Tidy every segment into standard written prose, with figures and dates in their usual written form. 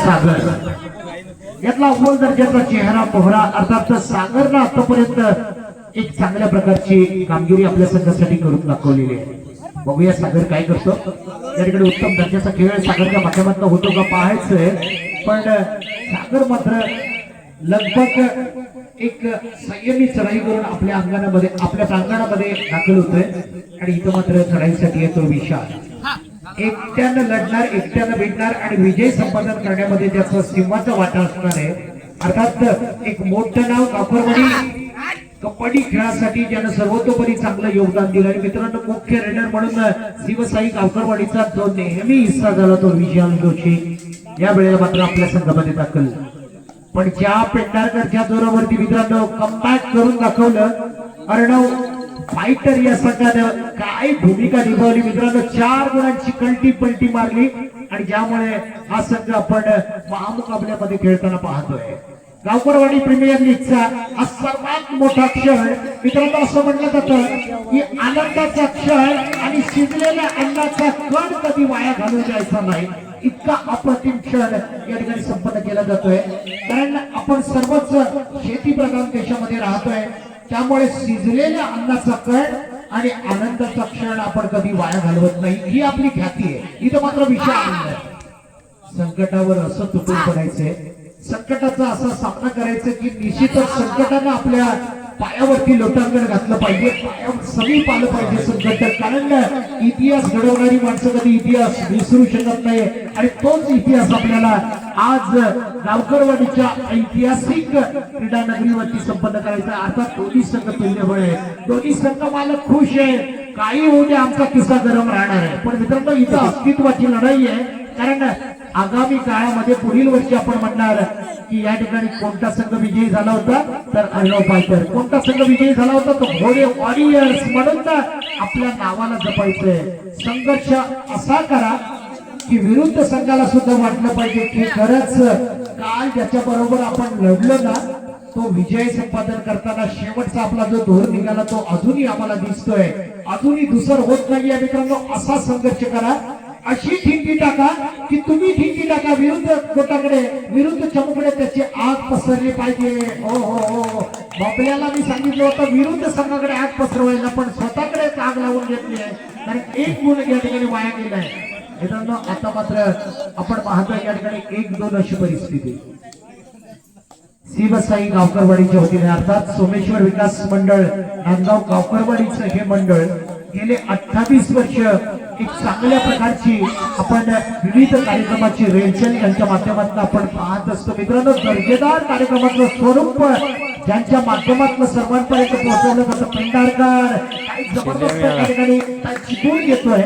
सागर यातला अव्वल दर्जाचा चेहरा पोहरा अर्थात सागरनं आतापर्यंत एक चांगल्या प्रकारची कामगिरी आपल्या संघासाठी करून दाखवलेली आहे। बघूया सागर काय करतो। या ठिकाणी उत्तम दर्जाचा खेळ सागरच्या माध्यमातून होतो का पाहायचंय, पण सागर मात्र लगभग एक संयमी चढाई करून आपल्या अंगणामध्ये आपल्या प्रांगणामध्ये दाखल होतोय आणि इथं मात्र चढाईसाठी येतो विशाल। एकट्यानं लढणार, एकट्यानं भेटणार आणि विजय संपादन करण्यामध्ये त्याचा सिंहाचा वाटा असणार आहे। अर्थात एक मोठं नाव गावकरवाडी कबड्डी खेळासाठी ज्यानं सर्वतोपरी चांगलं योगदान दिलं आणि मित्रांनो मुख्य रेडर म्हणून शिवसाई गावकरवाडीचा जो नेहमी हिस्सा झाला तो विशाल जोशी या वेळेला मात्र आपल्या संघामध्ये दाखल। पण ज्या पेंढारकरच्या जोरावरती मित्रांनो कमबॅक करून दाखवलं अर्णव फायटर या संघानं काय भूमिका निभावली मित्रांनो। 4 गुणांची कल्टी पलटी मारली आणि ज्यामुळे हा संघ आपण महामुकाबल्यामध्ये खेळताना पाहतोय। गावकरवाडी प्रीमियर लीगचा हा सर्वात मोठा क्षण मित्रांनो असं म्हटलं जातं की आनंदाचा क्षण आणि शिजलेल्या अन्नाचा कण कधी वाया घालू द्यायचा नाही, इतका अप्रतिम क्षण या ठिकाणी संपन्न केला जातोय। कारण आपण सर्वच शेतीप्रधान देशामध्ये राहतोय, त्यामुळे शिजलेल्या अन्नाचा कण आणि आनंदाचा क्षण आपण कधी वाया घालवत नाही, ही आपली ख्याती आहे। इथं मात्र विषय आहे संकटावर असं तुटून पडायचंय, संकटाचा असा सामना करायचा की निश्चितच संकटानं आपल्या पायावरती लोटांगण घातलं पाहिजे, पायावर समीप आलं पाहिजे संकट। कारण इतिहास घडवणारी माणसं कधी इतिहास विसरू शकत नाही आणि तोच इतिहास आपल्याला आज गावकरवाडीच्या ऐतिहासिक क्रीडा नगरीवरती संपन्न करायचा। आता दोन्ही संघ तुल्यबळ आहे, दोन्ही संघ मालक खुश आहे, काही होऊ दे आमचा किस्सा गरम राहणार आहे। पण मित्रांनो इथं अस्तित्वाची लढाई आहे, कारण आगामी काळामध्ये पुढील वर्षी आपण म्हणणार की या ठिकाणी कोणता संघ विजयी झाला होता तर अर्णव फायटर, कोणता संघ विजयी झाला होता तो घोडे वॉरियर्स म्हणून आपल्या नावाला जपायचंय। संघर्ष असा करा की विरुद्ध संघाला सुद्धा वाटलं पाहिजे की खरंच काल ज्याच्या बरोबर आपण लढलो ना तो विजय संपादन करताना शेवटचा आपला जो धोर निघाला तो अजूनही आम्हाला दिसतोय, अजूनही दुसर होत नाहीये। मित्रांनो असा संघर्ष करा, अशी ठिणगी टाका की तुम्ही ठिणगी टाका विरुद्ध गोटाकडे, विरुद्ध चमूकडे त्याची आग पसरली पाहिजे। हो हो हो बाबल्याला मी सांगितलं होतं विरुद्ध संघाकडे आग पसरवायला, पण स्वतःकडेच आग लावून घेतली आहे, कारण एक गुण या ठिकाणी वाया गेलाय। मित्रांनो आता मात्र आपण पाहतोय या ठिकाणी 1-2 अशी परिस्थिती शिवसाई गावकरवाडीच्या वतीने अर्थात सोमेश्वर विकास मंडळ नांदगाव गावकरवाडीचं हे मंडळ गेले 28 वर्ष एक चांगल्या प्रकारची आपण विविध कार्यक्रमाची रेलचेल यांच्या माध्यमातून आपण पाहत असतो। मित्रांनो दर्जेदार कार्यक्रमाचं स्वरूप ज्यांच्या माध्यमातून सर्वांपर्यंत पोहोचवलं जातं, पेंढारकर काही जबरदस्त या ठिकाणी शिकवून घेतोय।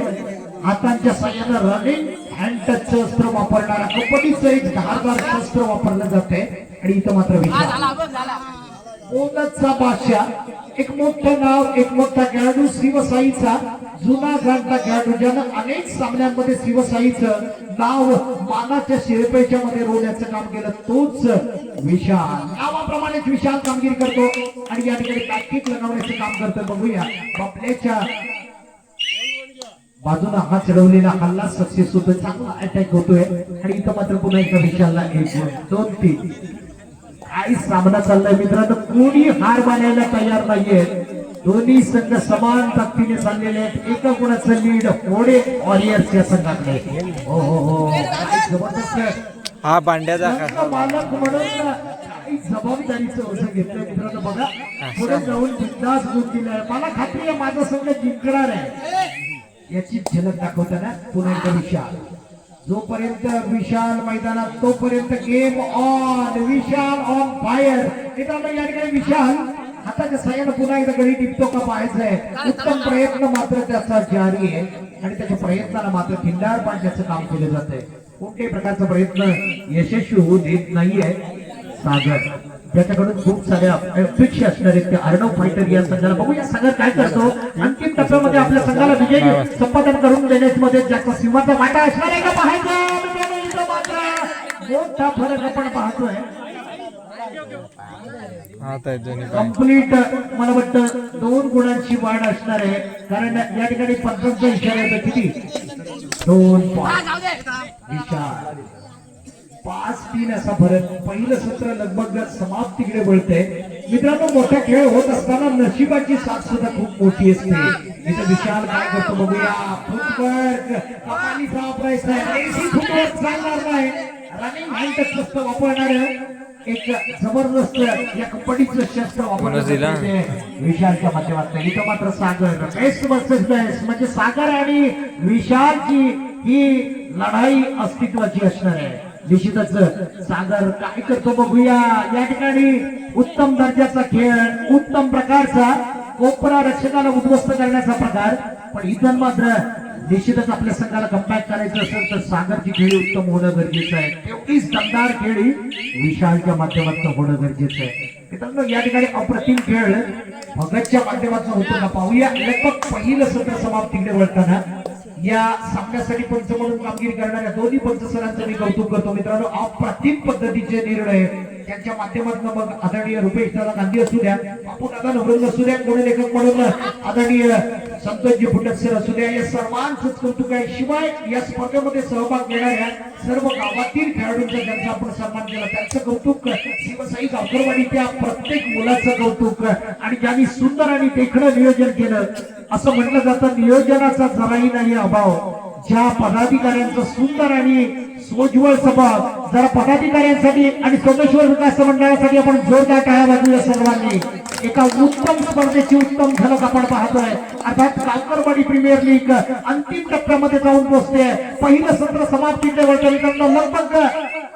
हातांच्या साह्यानं रनिंग हँड टच शस्त्र वापरणारा कबड्डीचं एक धारदार शस्त्र वापरलं जाते आणि इथं मात्र ओनचा बादशाह एक मोठं नाव, एक मोठा खेळाडू शिवसाईचा जुना जाणता खेळाडू ज्यानं अनेक सामन्यांमध्ये शिवसाईचं नाव मानाच्या शिरपेच्या मध्ये रोवण्याचं काम केलं, तोच विशाल नावाप्रमाणेच विशाल कामगिरी करतो आणि या ठिकाणी बॅककिक लगावण्याचं काम करतो। बघूया बापल्याच्या बाजूला हा चढवलेला हल्ला सक्सेस होतोय, चांगला अटॅक होतोय आणि इथं मात्र पुन्हा एकदा विशालला 1-2-3 काय सामना चाललाय मित्रांनो, कोणी हार मानायला तयार नाहीये, दोन्ही संघ समान ताकदीने चाललेले आहेत। एका गुणाचं लीड घोडे वॉरियर्सच्या संघाकडे। हो हो हो जबरदस्त हा बांड्याचा मालक म्हणून काही जबाबदारीचं ओझं घेतलंय मित्रांनो। बघा पुढे जाऊन बिंदास गुण दिलाय, मला खात्री आहे माझा संघ जिंकणार आहे याची झलक दाखवताना पुन्हा एकदा विशाल। जोपर्यंत विशाल मैदानात तोपर्यंत game on, Vishal on fire. मित्रांनो या ठिकाणी विशाल हाताच्या साह्यानं पुन्हा एकदा गडी टिपतो का पाहायचंय, उत्तम प्रयत्न मात्र त्याचा जारी आहे आणि त्याच्या प्रयत्नाला मात्र खिंडार पाडण्याचं काम केलं जातंय। कोणत्याही प्रकारचा प्रयत्न यशस्वी होऊ देत नाहीये सागर, त्याच्याकडून खूप साऱ्या अपेक्षा असणार आहेत त्या अर्णव फायटर या संघाला। बघूया सागर काय करतो, अंतिम टप्प्यामध्ये आपल्या संघाला विजयी संपादन करून देण्यामध्ये ज्याचा सीमाचा वाटा असणार आहे का पाहायचं। मोठा फरक आपण पाहतोय, कंप्लीट मला वाटतं 2 गुणांची वाढ असणार आहे, कारण या ठिकाणी 15चा इशारा येतो किती 2 विशाल 5-3 असा फरक. पहिलं सत्र लगभग समाप्तीकडे वळतंय. मित्रांनो, मोठा खेळ होत असताना नशिबाची साथ सुद्धा खूप मोठी असते. इथं विशाल काय करतो बघूया. फुटवर्क कमालीचा प्रयत्न आहे. देशी फुटवर्क चालणार नाही. रनिंग हँड शस्त्र वापरणार एक जबरदस्त या कबड्डीचं शस्त्र वापरलं विशालच्या माध्यमातून. इथं मात्र सागर बेस्ट वर्सेस बेस्ट म्हणजे सागर आणि विशालची ही लढाई अस्तित्वाची असणार आहे. निश्चितच सागर काय करतो बघूया. या ठिकाणी उत्तम दर्जाचा खेळ, उत्तम प्रकारचा कोपरा रक्षकाला उद्ध्वस्त करण्याचा प्रकार. पण इथं मात्र निश्चितच आपल्या संघाला कमबॅक करायचं असेल तर सागरची खेळी उत्तम होणं गरजेचं आहे. तेवढीच दमदार खेळी विशालच्या माध्यमातून होणं गरजेचं आहे. मित्रांनो, या ठिकाणी अप्रतिम खेळ भगतच्या माध्यमातून होतो का पाहूया. लगभग पहिलं सत्र समाप्तीकडे वळताना या सामन्यासाठी पंच म्हणून कामगिरी करणाऱ्या दोन्ही पंच सरांचं मी कौतुक करतो. मित्रांनो, अप्रतिम पद्धतीचे निर्णय त्यांच्या माध्यमातून मग आदरणीय रुपेश दादा गांधी असू द्या, बापू दादा नवरंग असू द्या, कोणी लेखक म्हणून आदरणीय संतोषजी फुटक सर असू द्या, या सर्वांचंच कौतुक आहे. शिवाय या स्पर्धेमध्ये सहभाग घेणाऱ्या सर्व गावातील खेळाडूंचा ज्यांचा आपण सन्मान केला त्यांचं कौतुक. शिवसाई गावकरवाडी त्या प्रत्येक मुलाचं कौतुक. आणि ज्यांनी सुंदर आणि देखणं नियोजन केलं. असं म्हटलं जातं नियोजनाचा जराही नाही अभाव. ज्या पदाधिकाऱ्यांचा सुंदर आणि सोज्वळ स्वभाव, जरा पदाधिकाऱ्यांसाठी आणि सोमेश्वर विकास मंडळासाठी आपण जोरदार टाळ्या वाजवूया सर्वांनी. एका उत्तम स्पर्धेची उत्तम झलक आपण पाहतोय. अर्थात गावकरवाडी प्रीमियर लीग अंतिम टप्प्यामध्ये जाऊन पोहोचते. पहिलं सत्र समाप्तीकडे वळतं. लगभग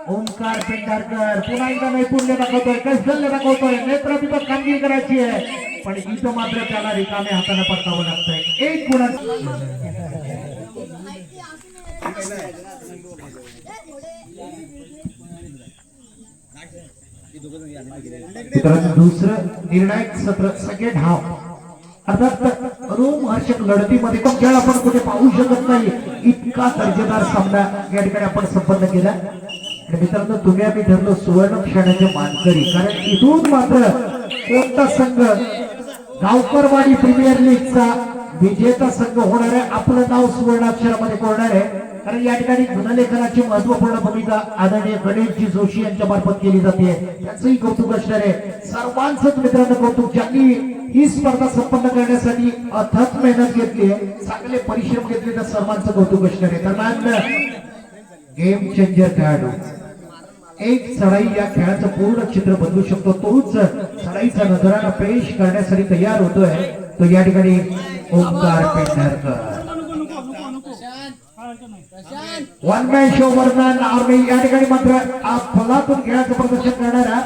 ओंकार पेंढारकर पुन्हा एकदा नैपुण्य दाखवतोय, कौशल्य दाखवतोय, नेत्रदीपक कामगिरी करायची आहे. पण इथं मात्र त्याला रिकाम्या हाताने परतावं लागतंय. एक गुण दुसरं निर्णायक सत्र सगळे धाव. अर्थात रोमहर्षक लढतीमध्ये तो खेळ आपण कुठे पाहू शकत नाही. इतका दर्जेदार सामना या ठिकाणी आपण संपन्न केला. मित्रांनो, तुम्ही आम्ही ठरलो सुवर्ण क्षणाचे मानकरी. कारण इथून मात्र कोणता संघ गावकरवाडी प्रीमियर लीगचा विजेता संघ होणार आहे. आपलं नाव सुवर्णाक्षरामध्ये कोरणार आहे. कारण या ठिकाणी गुणलेखनाची महत्वपूर्ण भूमिका आदरणीय गणेशजी जोशी यांच्या मार्फत केली जाते. त्याचंही कौतुक असणार आहे. सर्वांचंच मित्रांनो कौतुक. ज्यांनी ही स्पर्धा संपन्न करण्यासाठी अथक मेहनत घेतली आहे, चांगले परिश्रम घेतले, त्या सर्वांचं कौतुक असणार आहे. दरम्यान गेम चेंजर खेळाडू एक चढाई या खेळाचं पूर्ण चित्र बदलू शकतो. तोच चढाईचा नजराणा पेश करण्यासाठी तयार होतोय. तो या ठिकाणी Omkar Pendharkar. One man show Vardhan army या ठिकाणी मात्र फलातून खेळाचं प्रदर्शन करणारा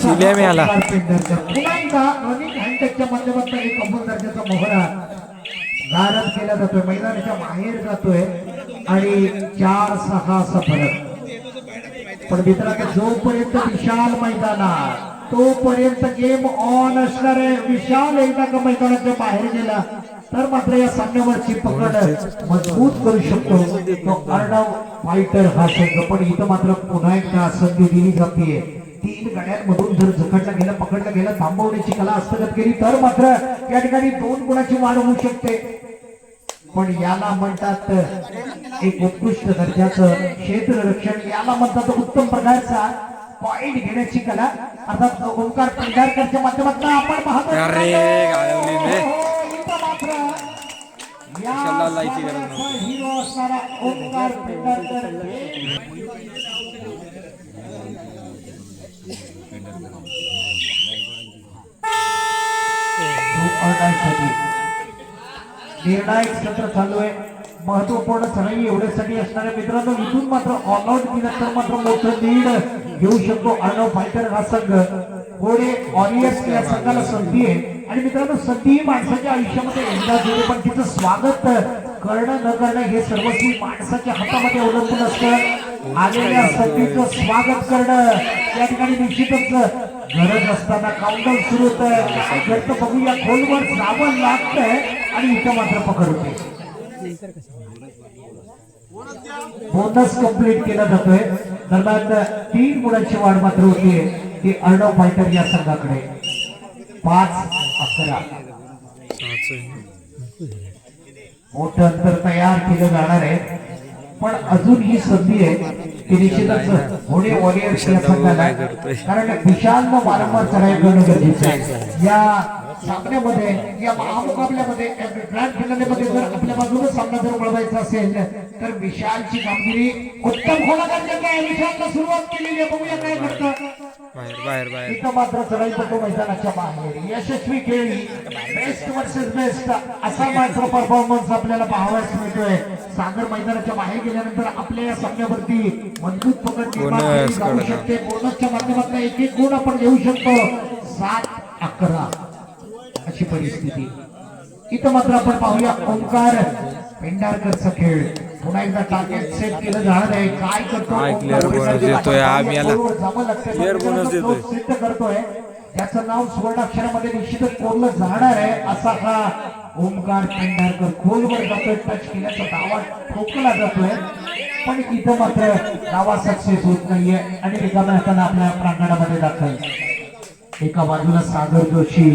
ओंकार पेंढारकर. पुन्हा एकदा रनिंग हँडच्या माध्यमातून एक अव्वल दर्जाचा मोहरा गारद केला जातोय. मैदानाच्या बाहेर जातोय आणि 4-6 असा फरक. पण मित्रांनो, जोपर्यंत विशाल मैदानात तोपर्यंत गेम ऑन असणार आहे. विशाल एकदा का मैदानाच्या बाहेर गेला तर मात्र या सामन्यावरची पकड मजबूत करू शकतो तो अर्णव फायटर हा संघ. पण इथं मात्र पुन्हा एकदा संधी दिली जाते. 3 गड्यांमधून जर झकडला गेला, पकडला गेला, थांबवण्याची कला हस्तगत केली तर मात्र या ठिकाणी 2 गुणाची वाढ होऊ शकते. पण याला म्हणतात एक उत्कृष्ट दर्जाचं क्षेत्ररक्षण, याला म्हणतात उत्तम प्रकारचा पॉइंट घेण्याची कला. अर्थात ओंकार पेंढारकरच्या माध्यमातून आपण पाहतो हिरो असणारा ओंकार पेंढारकर निर्णायक सत्र चालू आहे. महत्वपूर्ण चढाई एवढ्यासाठी असणाऱ्या मित्रांनो, इथून मात्र ऑल आउट दिलं तर मात्र मोठं लीड घेऊ शकतो अर्णव फायटर हा संघ. पुढे ऑरियर्स या संघाला संधी आहे. आणि मित्रांनो, संधी माणसाच्या आयुष्यामध्ये एकदा जोडे, पण तिचं स्वागत करणं न करणं हे सर्वस्वी माणसाच्या हातामध्ये अवलंबून असतं. आलेल्या संधीचं स्वागत करणं या ठिकाणी निश्चितच गरज असताना काउंटडाऊन सुरू होतं. बघूया, खोलवर जावं लागतंय आणि इथं मात्र पकड होते. बोनस कंप्लीट केला जातोय. दरम्यान 3 गुणांची वाढ मात्र होतीये ती अर्णव फायटर या संघाकडे. 5-11 मोठं अंतर तयार केलं जाणार आहे. पण अजून ही संधी आहे की निश्चितच होणे वॉरियर्स या संघाला, कारण विशालनं वारंवार चढाई करणं गरजेचं आहे. या सामन्यामध्ये या महामुकाबल्यामध्ये ग्रँड फिनालेमध्ये जर आपल्या बाजूने सामना जर मिळवायचा असेल तर विशालची कामगिरी उत्तम होणं गरजेचं आहे. विशालनं सुरुवात केलेली आहे, बघूया काय घडतं. इथं मात्र चढाई पटू मैदानाच्या बाहेर यशस्वी खेळी बेस्ट वर्सेस बेस्ट असा मात्र परफॉर्मन्स आपल्याला पाहावयास मिळतोय. सागर मैदानाच्या बाहेर गेल्यानंतर आपल्या या सामन्यावरती मजबूत पकड निर्माण केली जाऊ शकते. बोनसच्या माध्यमातून एक एक गुण आपण घेऊ शकतो. 7-11 अशी परिस्थिती. इथं मात्र आपण पाहूया ओंकार पेंढारकरचा खेळ. पुन्हा एकदा टार्गेट सेट केलं जाणार आहे. काय करतो सिद्ध करतोय, त्याचं नाव सुवर्णाक्षरामध्ये निश्चितच कोरलं जाणार आहे. असा हा ओंकार पेंढारकर खोलवर जातोय, टच केल्याचा दावा ठोकला जातोय, पण इथं मात्र दावा सक्सेस होत नाहीये आणि रिकाम्या हाताने आपल्या प्रांगणामध्ये दाखल. एका बाजूला सागर जोशी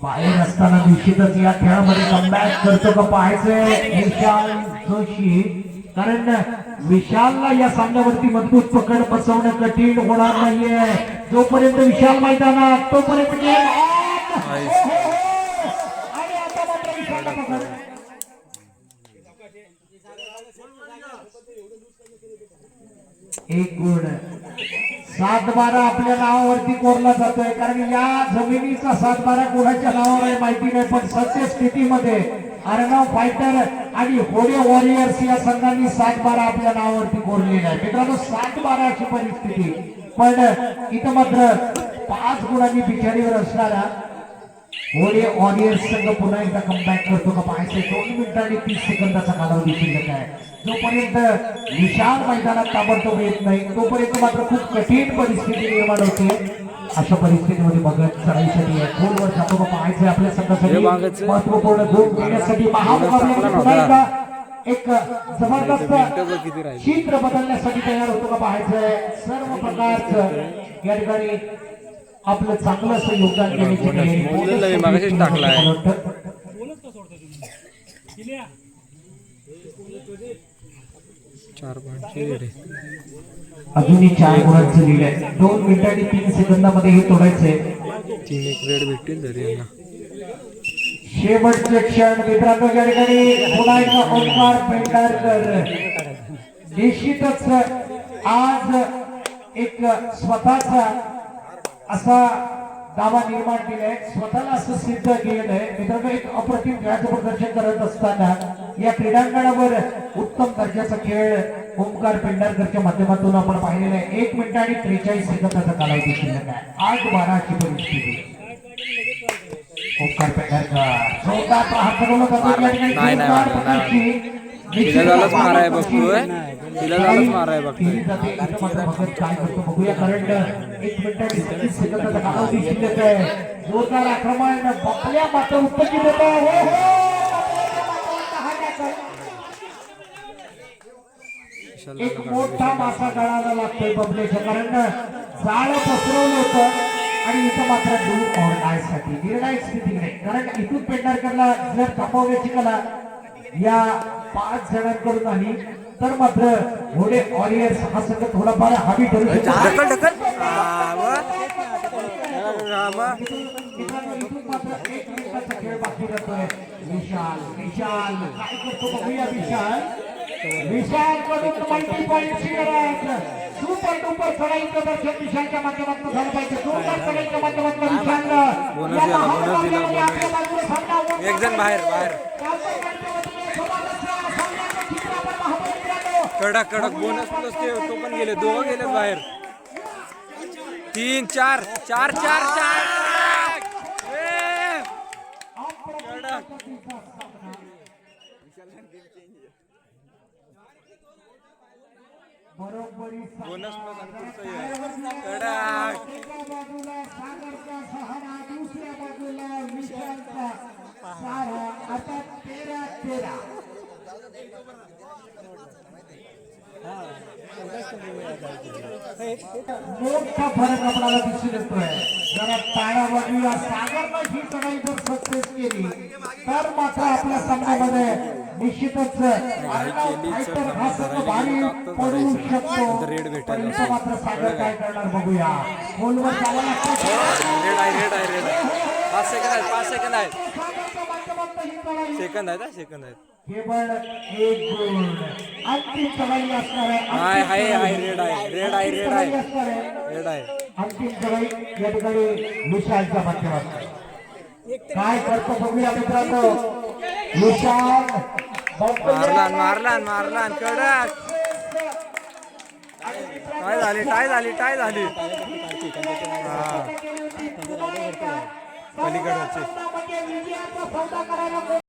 बाहेर असताना निश्चितच या खेळामध्ये कमबॅक करतो का पाहायचंय विशाल जोशी, कारण विशालला या सामन्यावरती मजबूत पकड बसवणं कठीण होणार नाहीये. जोपर्यंत विशाल मैदानात तोपर्यंत आणि आता मात्र विशालला पकड. एक गुण 7-12 आपल्या नावावरती कोरला जातोय, कारण या जमिनीचा 7-12 कोणाच्या नावावर आहे माहिती नाही, पण सत्य स्थितीमध्ये अर्णव फायटर आणि होडे वॉरियर्स या संघांनी 7-12 आपल्या नावावरती कोरलेले आहे. मित्रांनो 7-12 अशी परिस्थिती, पण इथं मात्र 5 गुणांनी पिछाडीवर असणारा होडे वॉरियर्स संघ पुन्हा एकदा कमबॅक करतो का पाहायचं. 2 मिनिटं आणि 30 सेकंदाचा कालावधी शिल्लक आहे. जोपर्यंत विशाल मैदानात ताबडतोब येत नाही तोपर्यंत मात्र खूप कठीण परिस्थिती निर्माण होते. अशा परिस्थितीमध्ये बघत चढाईसाठी खोलवर जातो का पाहायचं. आपल्या संघासाठी महत्वपूर्ण गुण देण्यासाठी महामुकाबल्यामध्ये पुन्हा एकदा एक जबरदस्त चित्र बदलण्यासाठी तयार होतो का पाहायचंय. सर्व प्रकारचं या ठिकाणी आपलं चांगलं असं योगदान देण्याची अजूनही 4 गुणांचं लीड आहे. 2 मिनिटं आणि 3 सेकंदामध्ये हे तोडायचंय. 3 रेड भेटतील तरी शेवटचे क्षण मित्रांनो या ठिकाणी पुन्हा एकदा ओंकार पेंढारकर निश्चितच आज एक स्वतःचा असा दावा निर्माण केलाय, स्वतःला असं सिद्ध केलंय. मित्रांनो एक अप्रतिम खेळाचं प्रदर्शन करत असताना या क्रीडांगणावर उत्तम दर्जाचा खेळ ओंकार पेंढारकरच्या माध्यमातून आपण पाहिलेला आहे. 1 मिनिट आणि 43 सेकंदाचा कालावधी शिल्लक आहे. 8-12 ची परिस्थिती. ओंकार पेंढारकर जोरदार प्रहार करवला जातो या ठिकाणी. माराय बघतोय, तिला झालंच माराय बघतोय. काय करतो बघूया, कारण 1 मिनिट आणि 30 सेकंदाचा कालावधी शिल्लक आहे. जोरदार आक्रमण बकल्या मात्र उत्पत्ती होतं. एक मोठा मासा गळाला लागतोय बबलेच्या, कारण जाळ पसरवलं होतं आणि इथं मात्र डू ऑर डाय साठी निर्णायक स्थिती नाही, कारण इथून पेंढारकरला जर थांबवण्याची कला या 5 जणांकडून आली तर मात्र घोडे वॉरियर्स हा संघ थोडाफार हवी ठरू शकतो. इथून मात्र 1 मिनिटाचा खेळ बाकी राहतोय. विशाल विशाल काय करतो बघूया. विशाल कडून मल्टीपॉईंटची गरज. सुपर डुपर चढाईचं दर्शन विशालच्या माध्यमातून झालं पाहिजे. सुपर चढाईच्या माध्यमातून विशालला एक जण बाहेर कडक बोनस प्लस तो पण गेले, दोघं गेले बाहेर. 3 4 4 4 4 बोनस प्लस एका बाजूला सागरचा सहारा, दुसऱ्या बाजूला विशालचा सहारा. आता 13-13 मोठा फरक आपल्याला दिसून येतोय. जरा टाळ्या वाजवूया. सागरनं ही चढाई जर सक्सेस केली तर मात्र आपल्या संघामध्ये निश्चितच फायटर हा संघ भारी पडू शकतो. पण इथं मात्र सागर काय करणार बघूया. गोलवर जावं लागतं. रेड आहे 5 सेकंद आहेत 5 सेकंद आहेत सागरच्या माध्यमातून ही चढाई सेकंद आहेत सेकंद आहेत केवळ एक गुण. अंतिम चढाई असणार आहे. आहे रेड आहे रेड आहे अंतिम चढाई या ठिकाणी विशालच्या माध्यमातून काय करतो बघूया मित्रांनो. विशाल मारलान कडक टाय झाली पलीकडचे